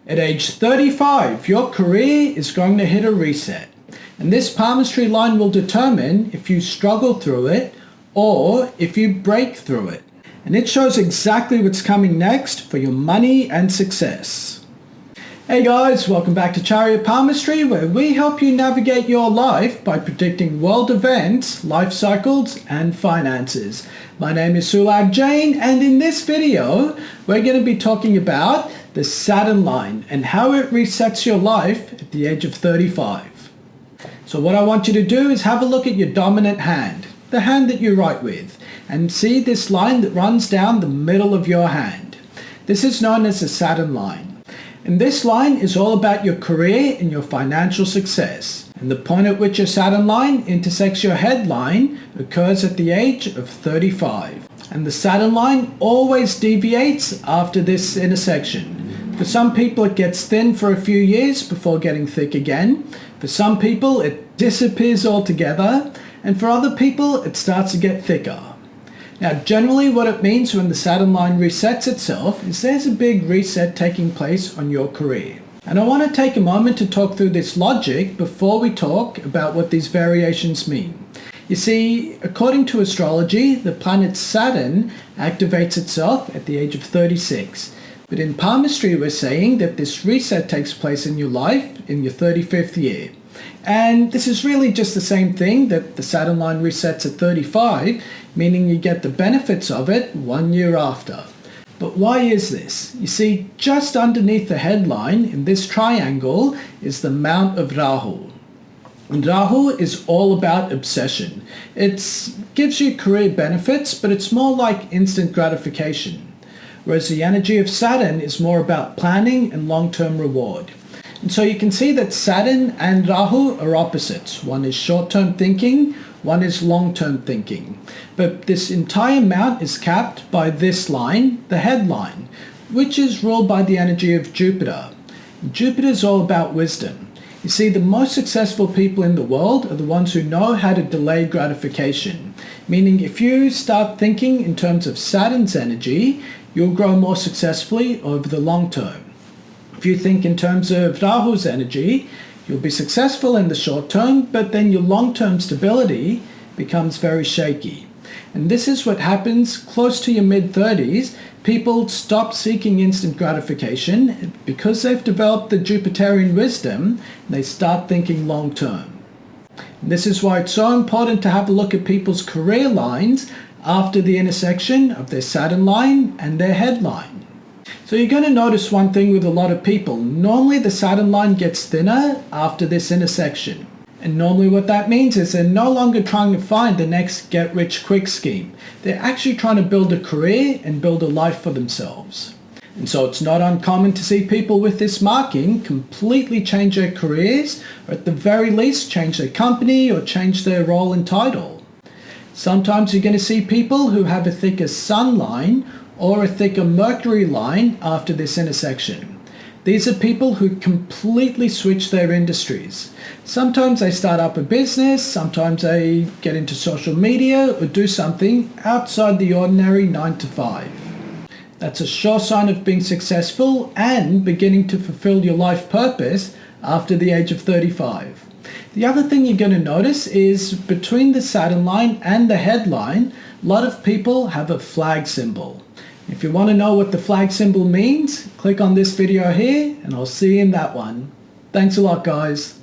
At age 35, your career is going to hit a reset. And this palmistry line will determine if you struggle through it or if you break through it. And it shows exactly what's coming next for your money and success. Hey guys, welcome back to Chariot Palmistry, where we help you navigate your life by predicting world events, life cycles, and finances. My name is Sulabh Jain, and in this video, we're going to be talking about the Saturn line and how it resets your life at the age of 35. So what I want you to do is have a look at your dominant hand, the hand that you write with, and see this line that runs down the middle of your hand. This is known as the Saturn line. And this line is all about your career and your financial success. And the point at which your Saturn line intersects your head line occurs at the age of 35. And the Saturn line always deviates after this intersection. For some people it gets thin for a few years before getting thick again. For some people it disappears altogether. And for other people it starts to get thicker. Now generally what it means when the Saturn line resets itself is there's a big reset taking place on your career. And I want to take a moment to talk through this logic before we talk about what these variations mean. You see, according to astrology, the planet Saturn activates itself at the age of 36. But in palmistry we're saying that this reset takes place in your life in your 35th year. And this is really just the same thing, that the Saturn line resets at 35, meaning you get the benefits of it 1 year after. But why is this? You see, just underneath the headline in this triangle is the Mount of Rahu. And Rahu is all about obsession. It gives you career benefits, but it's more like instant gratification. Whereas the energy of Saturn is more about planning and long-term reward. And so you can see that Saturn and Rahu are opposites. One is short-term thinking, one is long-term thinking. But this entire mount is capped by this line, the headline, which is ruled by the energy of Jupiter. Jupiter is all about wisdom. You see, the most successful people in the world are the ones who know how to delay gratification. Meaning if you start thinking in terms of Saturn's energy, you'll grow more successfully over the long term. If you think in terms of Rahu's energy, you'll be successful in the short term, but then your long-term stability becomes very shaky. And this is what happens close to your mid-30s. People stop seeking instant gratification because they've developed the Jupiterian wisdom, they start thinking long-term. This is why it's so important to have a look at people's career lines after the intersection of their Saturn line and their headline. So you're going to notice one thing with a lot of people. Normally the Saturn line gets thinner after this intersection. And normally what that means is they're no longer trying to find the next get-rich-quick scheme. They're actually trying to build a career and build a life for themselves. And so it's not uncommon to see people with this marking completely change their careers, or at the very least change their company or change their role and title. Sometimes you're going to see people who have a thicker Sun line or a thicker Mercury line after this intersection. These are people who completely switch their industries. Sometimes they start up a business, sometimes they get into social media or do something outside the ordinary 9 to 5. That's a sure sign of being successful and beginning to fulfill your life purpose after the age of 35. The other thing you're going to notice is between the Saturn line and the headline, a lot of people have a flag symbol. If you want to know what the flag symbol means, click on this video here and I'll see you in that one. Thanks a lot, guys.